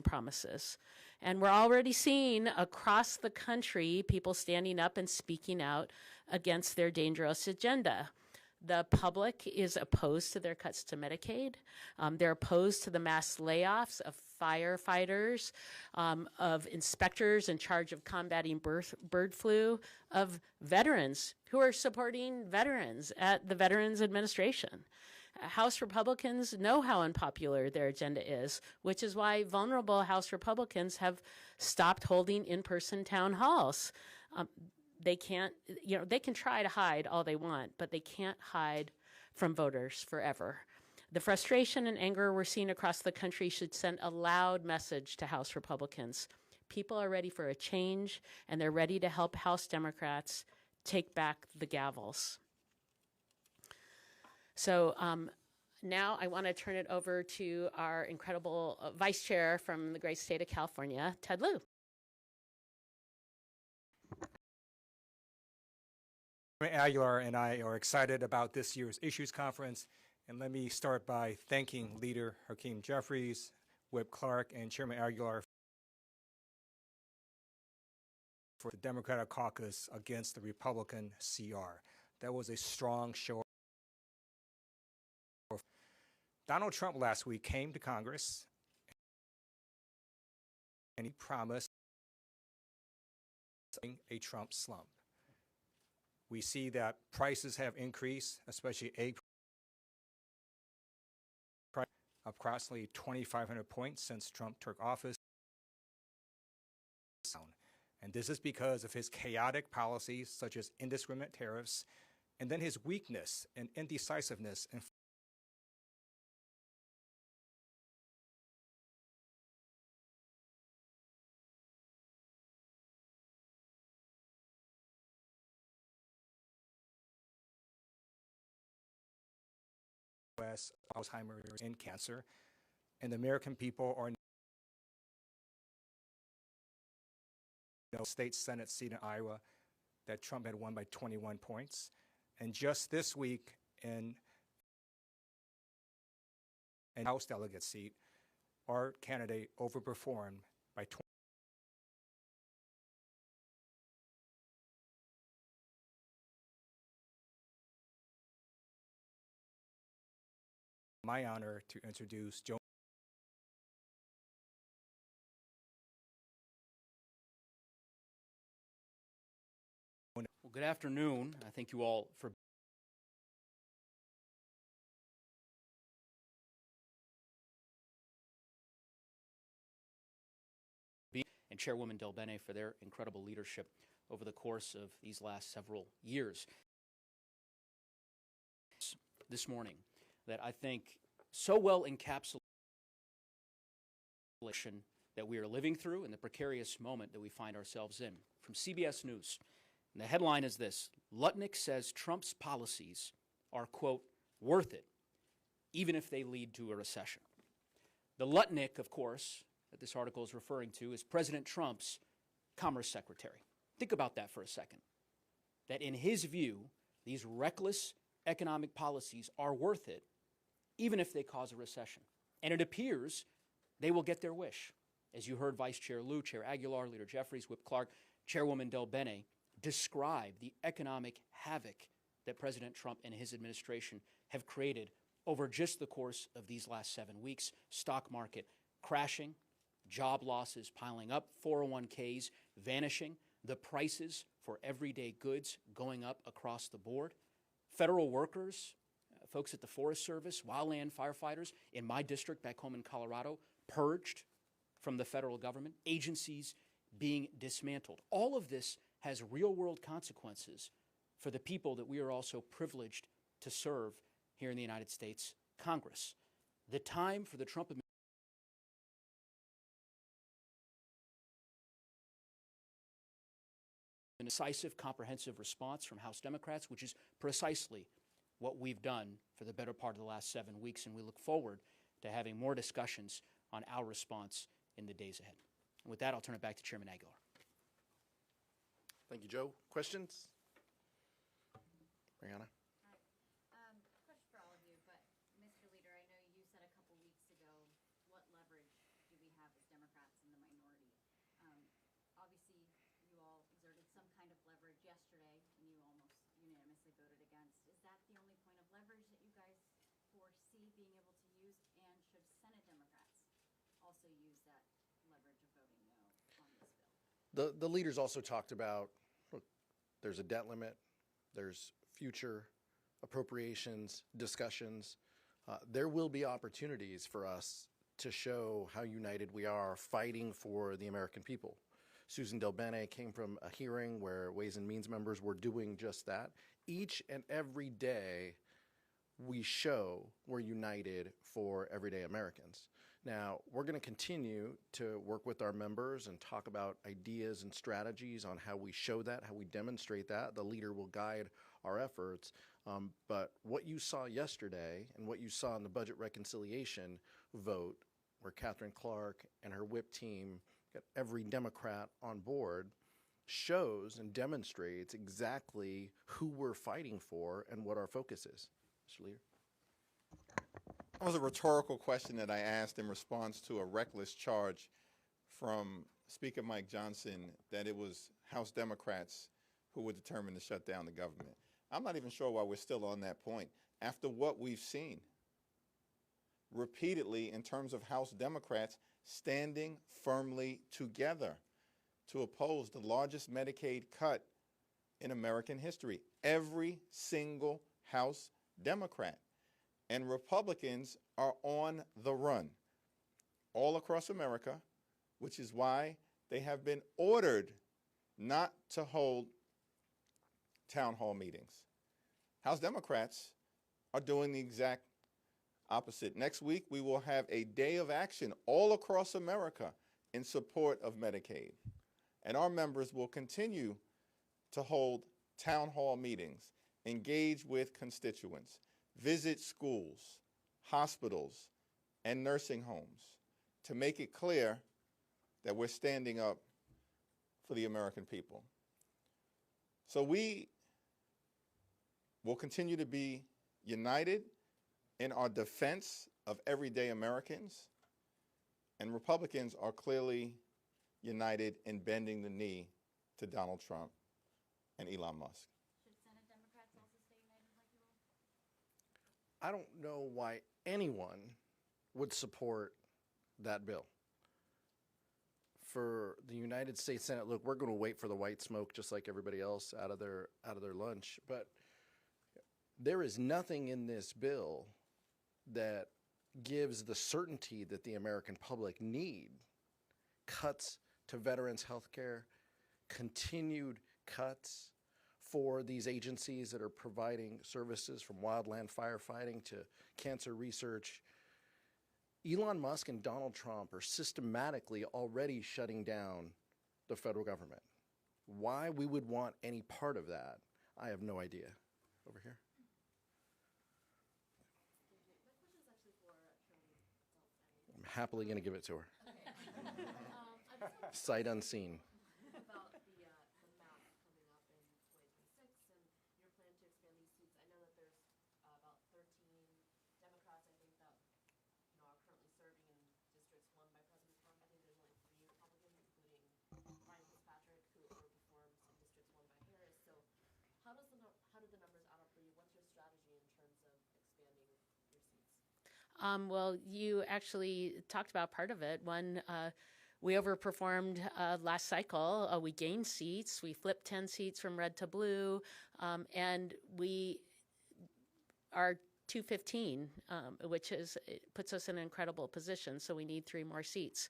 promises. And we're already seeing across the country people standing up and speaking out against their dangerous agenda. The public is opposed to their cuts to Medicaid. They're opposed to the mass layoffs of firefighters, of inspectors in charge of combating bird flu, of veterans who are supporting veterans at the Veterans Administration. House Republicans know how unpopular their agenda is, which is why vulnerable House Republicans have stopped holding in-person town halls. They can't, they can try to hide all they want, but they can't hide from voters forever. The frustration and anger we're seeing across the country should send a loud message to House Republicans. People are ready for a change, and they're ready to help House Democrats take back the gavels. So now I want to turn it over to our incredible vice chair from the great state of California, Ted Lieu. Aguilar and I are excited about this year's Issues Conference, and let me start by thanking Leader Hakeem Jeffries, Whip Clark, and Chairman Aguilar for the Democratic caucus against the Republican CR. That was a strong show. Donald Trump last week came to Congress and he promised a Trump slump. We see that prices have increased, especially egg price, approximately 2,500 points since Trump took office. And this is because of his chaotic policies, such as indiscriminate tariffs, and then his weakness and indecisiveness in Alzheimer's and cancer, and the American people are state Senate seat in Iowa that Trump had won by 21 points. And just this week in a House delegate seat, our candidate overperformed by 20. My honor to introduce Joe. Well, good afternoon. I thank you all for being, and Chairwoman Del Bene for their incredible leadership over the course of these last several years. This morning, that I think so well encapsulates that we are living through and the precarious moment that we find ourselves in. From CBS News, and the headline is this: Lutnick says Trump's policies are, quote, worth it, even if they lead to a recession. The Lutnick, of course, that this article is referring to is President Trump's Commerce Secretary. Think about that for a second. That in his view, these reckless economic policies are worth it, even if they cause a recession. And it appears they will get their wish. As you heard Vice Chair Lieu, Chair Aguilar, Leader Jeffries, Whip Clark, Chairwoman Del Bene describe the economic havoc that President Trump and his administration have created over just the course of these last 7 weeks. Stock market crashing, job losses piling up, 401ks vanishing, the prices for everyday goods going up across the board. Federal workers, folks at the Forest Service, wildland firefighters in my district back home in Colorado, purged from the federal government, agencies being dismantled. All of this has real-world consequences for the people that we are also privileged to serve here in the United States Congress. The time for the Trump administration an decisive, comprehensive response from House Democrats, which is precisely what we've done for the better part of the last 7 weeks, and we look forward to having more discussions on our response in the days ahead. And with that, I'll turn it back to Chairman Aguilar. Thank you, Joe. Questions? Brianna? Question for all of you, but Mr. Leader, I know you said a couple weeks ago, what leverage do we have as obviously, you all exerted some kind of leverage yesterday, and you almost unanimously voted against. Is that the only point of leverage that you guys foresee being able to use? And should Senate Democrats also use that leverage of voting no on this bill? The leaders also talked about, look, there's a debt limit, there's future appropriations, discussions. There will be opportunities for us to show how united we are fighting for the American people. Susan Del Bene came from a hearing where Ways and Means members were doing just that. Each and every day, we show we're united for everyday Americans. Now, we're going to continue to work with our members and talk about ideas and strategies on how we show that, how we demonstrate that. The leader will guide our efforts. But what you saw yesterday and what you saw in the budget reconciliation vote, where Catherine Clark and her whip team got every Democrat on board, shows and demonstrates exactly who we're fighting for and what our focus is. Mr. Leader. That was a rhetorical question that I asked in response to a reckless charge from Speaker Mike Johnson that it was House Democrats who would determine to shut down the government. I'm not even sure why we're still on that point. After what we've seen repeatedly in terms of House Democrats standing firmly together to oppose the largest Medicaid cut in American history. Every single House Democrat. And Republicans are on the run all across America, which is why they have been ordered not to hold town hall meetings. House Democrats are doing the exact opposite. Next week, we will have a day of action all across America in support of Medicaid. And our members will continue to hold town hall meetings, engage with constituents, visit schools, hospitals, and nursing homes to make it clear that we're standing up for the American people. So we will continue to be united in our defense of everyday Americans, and Republicans are clearly united in bending the knee to Donald Trump and Elon Musk. Should Senate Democrats also stay united like you all? I don't know why anyone would support that bill. For the United States Senate, look, we're going to wait for the white smoke just like everybody else out of their lunch. But there is nothing in this bill that gives the certainty that the American public need. Cuts to veterans' health care, continued cuts for these agencies that are providing services from wildland firefighting to cancer research. Elon Musk and Donald Trump are systematically already shutting down the federal government. Why we would want any part of that, I have no idea. Over here. I'm happily going to give it to her. Sight unseen. About the map coming up in 2026 and your plan to expand these seats. I know that there's about 13 Democrats, I think, that are currently serving in districts won by President Trump. I think there's only 3 Republicans, including Ryan Fitzpatrick, who overperformed some districts won by Harris. So how do the numbers add up for you? What's your strategy in terms of expanding your seats? Well, you actually talked about part of it. One, we overperformed last cycle. We gained seats. We flipped 10 seats from red to blue, and we are 215, which puts us in an incredible position. So we need 3 more seats.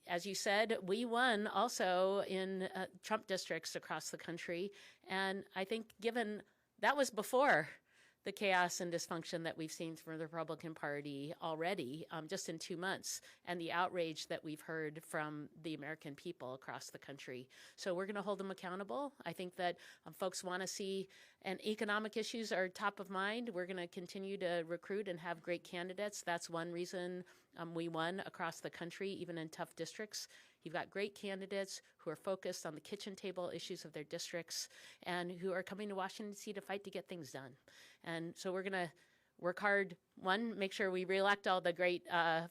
As you said, we won also in Trump districts across the country, and I think given that was before the chaos and dysfunction that we've seen from the Republican Party already, just in 2 months, and the outrage that we've heard from the American people across the country. So we're going to hold them accountable. I think that folks want to see, and economic issues are top of mind. We're going to continue to recruit and have great candidates. That's one reason we won across the country, even in tough districts. You've got great candidates who are focused on the kitchen table issues of their districts and who are coming to Washington, D.C. to fight to get things done. And so we're going to work hard. One, make sure we reelect all the great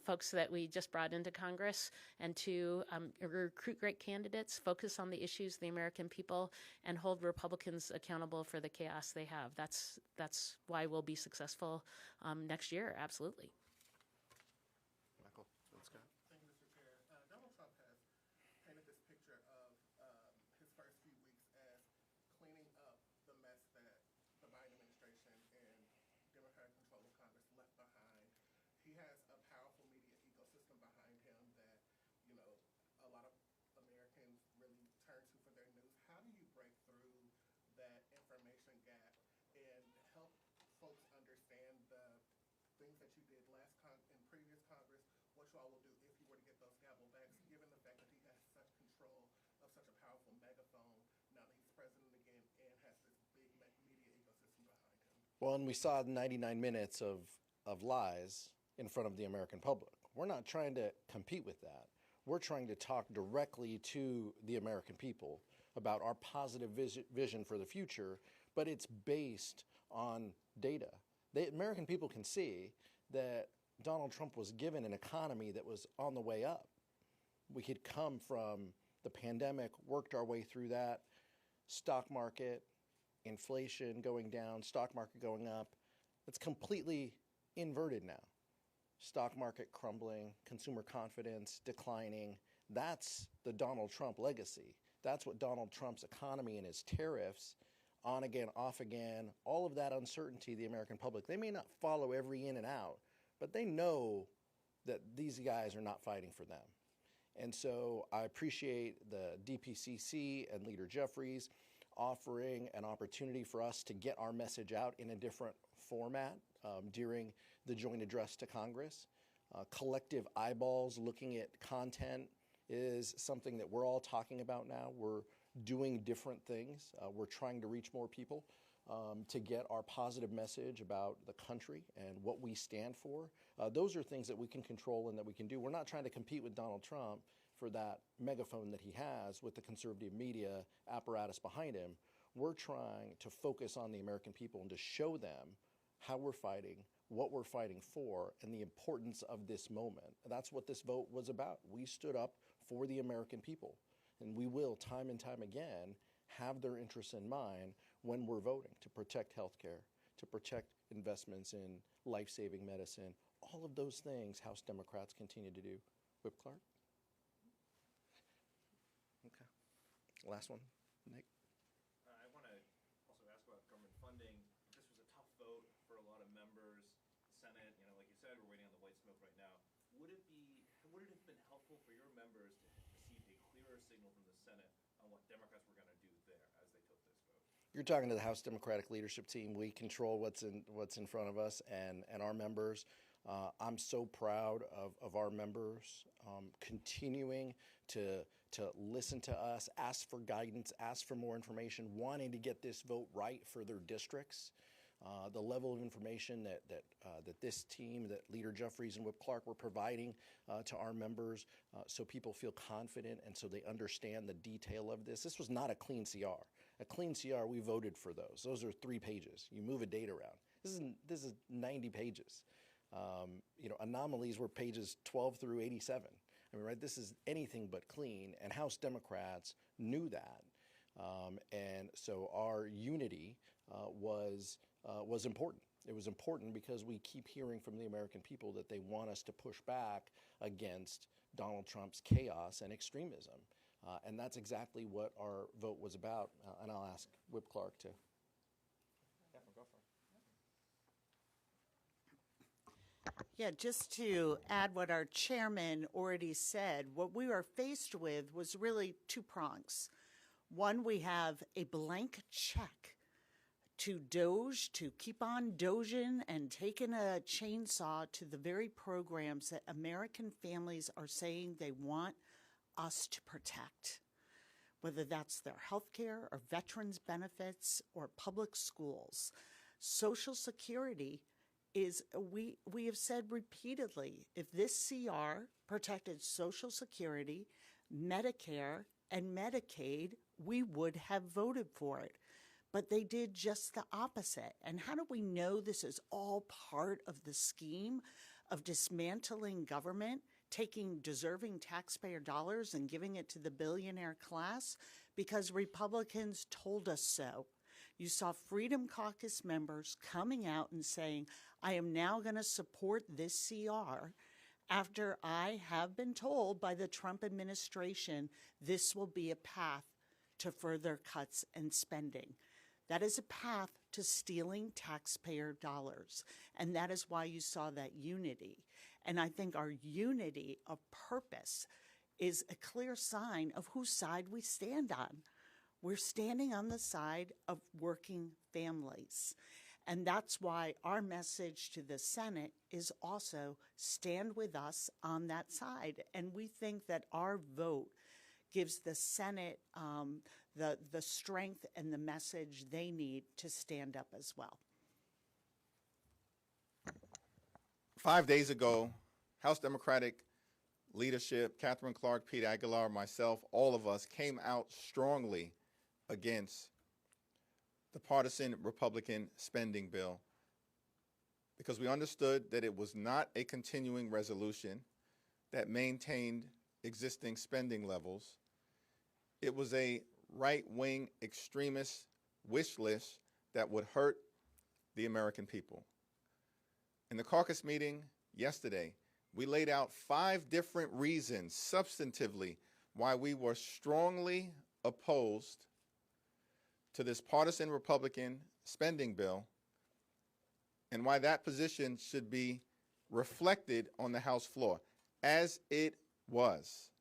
folks that we just brought into Congress, and two, recruit great candidates, focus on the issues of the American people, and hold Republicans accountable for the chaos they have. That's why we'll be successful next year, absolutely. Michael, let's go. Thank you, Mr. Chair. Donald Trump has painted this picture of his first few weeks as cleaning up the mess that the Biden administration and Democratic control of Congress left behind. He has a powerful media ecosystem behind him that, you know, a lot of Americans really turn to for their news. How do you break through that information gap and help folks understand the things that you did in previous Congress, what you all will do if you were to get those gavel backs, given the fact that he has such control of such a powerful megaphone now that he's president again and has this big media ecosystem behind him? Well, and we saw 99 minutes of lies in front of the American public. We're not trying to compete with that. We're trying to talk directly to the American people about our positive vision for the future, but it's based on data. The American people can see that Donald Trump was given an economy that was on the way up. We had come from the pandemic, worked our way through that, stock market, inflation going down, stock market going up. It's completely inverted now. Stock market crumbling, consumer confidence declining. That's the Donald Trump legacy. That's what Donald Trump's economy and his tariffs, on again, off again, all of that uncertainty, the American public, they may not follow every in and out, but they know that these guys are not fighting for them. And so I appreciate the DPCC and Leader Jeffries offering an opportunity for us to get our message out in a different format during the joint address to Congress. Collective eyeballs looking at content is something that we're all talking about now. We're doing different things. We're trying to reach more people to get our positive message about the country and what we stand for. Those are things that we can control and that we can do. We're not trying to compete with Donald Trump for that megaphone that he has with the conservative media apparatus behind him. We're trying to focus on the American people and to show them how we're fighting, what we're fighting for, and the importance of this moment. That's what this vote was about. We stood up for the American people. And we will, time and time again, have their interests in mind when we're voting to protect health care, to protect investments in life-saving medicine, all of those things House Democrats continue to do. Whip Clark? Okay. Last one, Nick. I want to also ask about government funding. This was a tough vote for a lot of members. Senate, you know, like you said, we're waiting on the white smoke right now. Would it have been helpful for your members to receive a clearer signal from the Senate on what Democrats were going to do there as they took this vote? You're talking to the House Democratic leadership team. We control what's in front of us and our members. I'm so proud of our members continuing to listen to us, ask for guidance, ask for more information, wanting to get this vote right for their districts. The level of information that this team, that Leader Jeffries and Whip Clark were providing to our members so people feel confident and so they understand the detail of this. This was not a clean CR. A clean CR, we voted for those. Those are 3 pages. You move a date around. This is 90 pages. Anomalies were pages 12 through 87. I mean, right, this is anything but clean, and House Democrats knew that. And so our unity was important. It was important because we keep hearing from the American people that they want us to push back against Donald Trump's chaos and extremism. And that's exactly what our vote was about. And I'll ask Whip Clark to. Yeah, go for it. Yeah, just to add what our chairman already said, what we were faced with was really 2 prongs. One, we have a blank check to Doge, to keep on doging and taking a chainsaw to the very programs that American families are saying they want us to protect, whether that's their health care or veterans benefits or public schools. Social Security is, we have said repeatedly, if this CR protected Social Security, Medicare, and Medicaid, we would have voted for it. but they did just the opposite. And how do we know this is all part of the scheme of dismantling government, taking deserving taxpayer dollars and giving it to the billionaire class? Because Republicans told us so. You saw Freedom Caucus members coming out and saying, I am now going to support this CR after I have been told by the Trump administration this will be a path to further cuts and spending. That is a path to stealing taxpayer dollars. And that is why you saw that unity. And I think our unity of purpose is a clear sign of whose side we stand on. We're standing on the side of working families. And that's why our message to the Senate is also stand with us on that side. And we think that our vote gives the Senate the strength and the message they need to stand up as well. 5 days ago, House Democratic leadership, Catherine Clark, Pete Aguilar, myself, all of us came out strongly against the partisan Republican spending bill because we understood that it was not a continuing resolution that maintained existing spending levels. It was a right-wing extremist wish list that would hurt the American people. In the caucus meeting yesterday, we laid out 5 different reasons, substantively, why we were strongly opposed to this partisan Republican spending bill and why that position should be reflected on the House floor, as it was,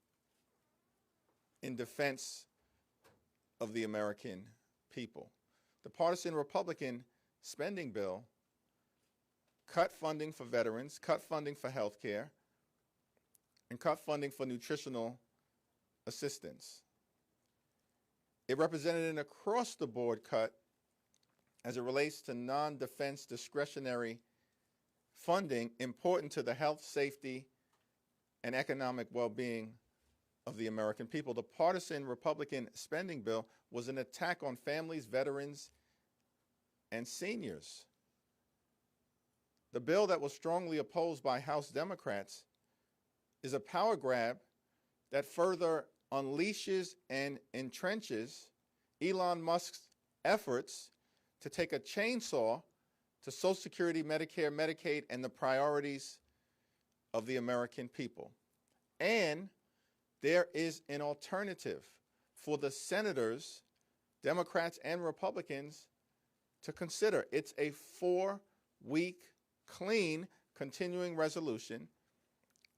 in defense of the American people. The partisan Republican spending bill cut funding for veterans, cut funding for health care, and cut funding for nutritional assistance. It represented an across-the-board cut as it relates to non-defense discretionary funding important to the health, safety, and economic well-being of the American people. The partisan Republican spending bill was an attack on families, veterans, and seniors. The bill that was strongly opposed by House Democrats is a power grab that further unleashes and entrenches Elon Musk's efforts to take a chainsaw to Social Security, Medicare, Medicaid, and the priorities of the American people. And there is an alternative for the senators, Democrats and Republicans, to consider. It's a 4-week, clean, continuing resolution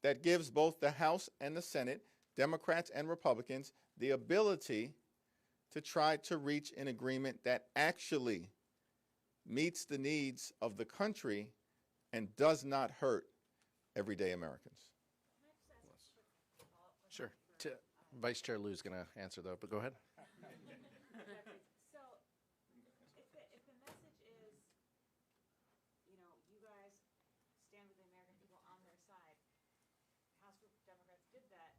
that gives both the House and the Senate, Democrats and Republicans, the ability to try to reach an agreement that actually meets the needs of the country and does not hurt everyday Americans. Sure. Vice Chair Liu's going to answer though, but go ahead. So, if the message is, you know, you guys stand with the American people on their side, House Democrats did that,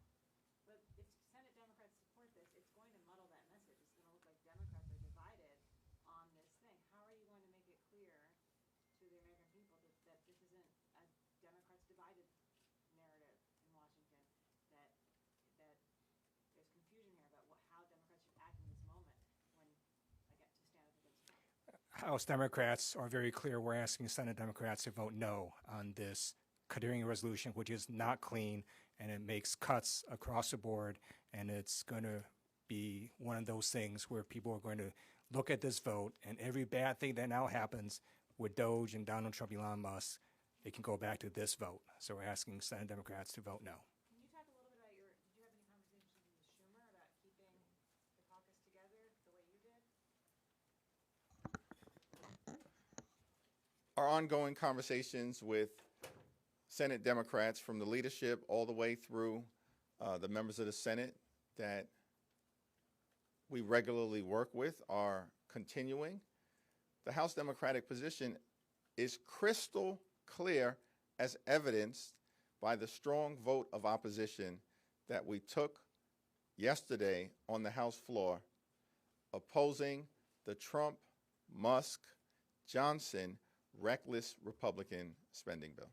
but if Senate Democrats support this, it's going to muddle that message. It's going to look like Democrats are divided on this thing. How are you going to make it clear to the American people that this isn't a Democrats divided narrative in Washington, that there's confusion here about how Democrats should act in this moment when, again, to stand up against Trump? House Democrats are very clear. We're asking Senate Democrats to vote no on this continuing resolution, which is not clean, and it makes cuts across the board, and it's going to be one of those things where people are going to look at this vote, and every bad thing that now happens with Doge and Donald Trump, Elon Musk, they can go back to this vote. So we're asking Senate Democrats to vote no. Can you talk a little bit about did you have any conversations with Schumer about keeping the caucus together the way you did? Our ongoing conversations with Senate Democrats, from the leadership all the way through the members of the Senate that we regularly work with, are continuing. The House Democratic position is crystal clear, as evidenced by the strong vote of opposition that we took yesterday on the House floor, opposing the Trump Musk, Johnson reckless Republican spending bill.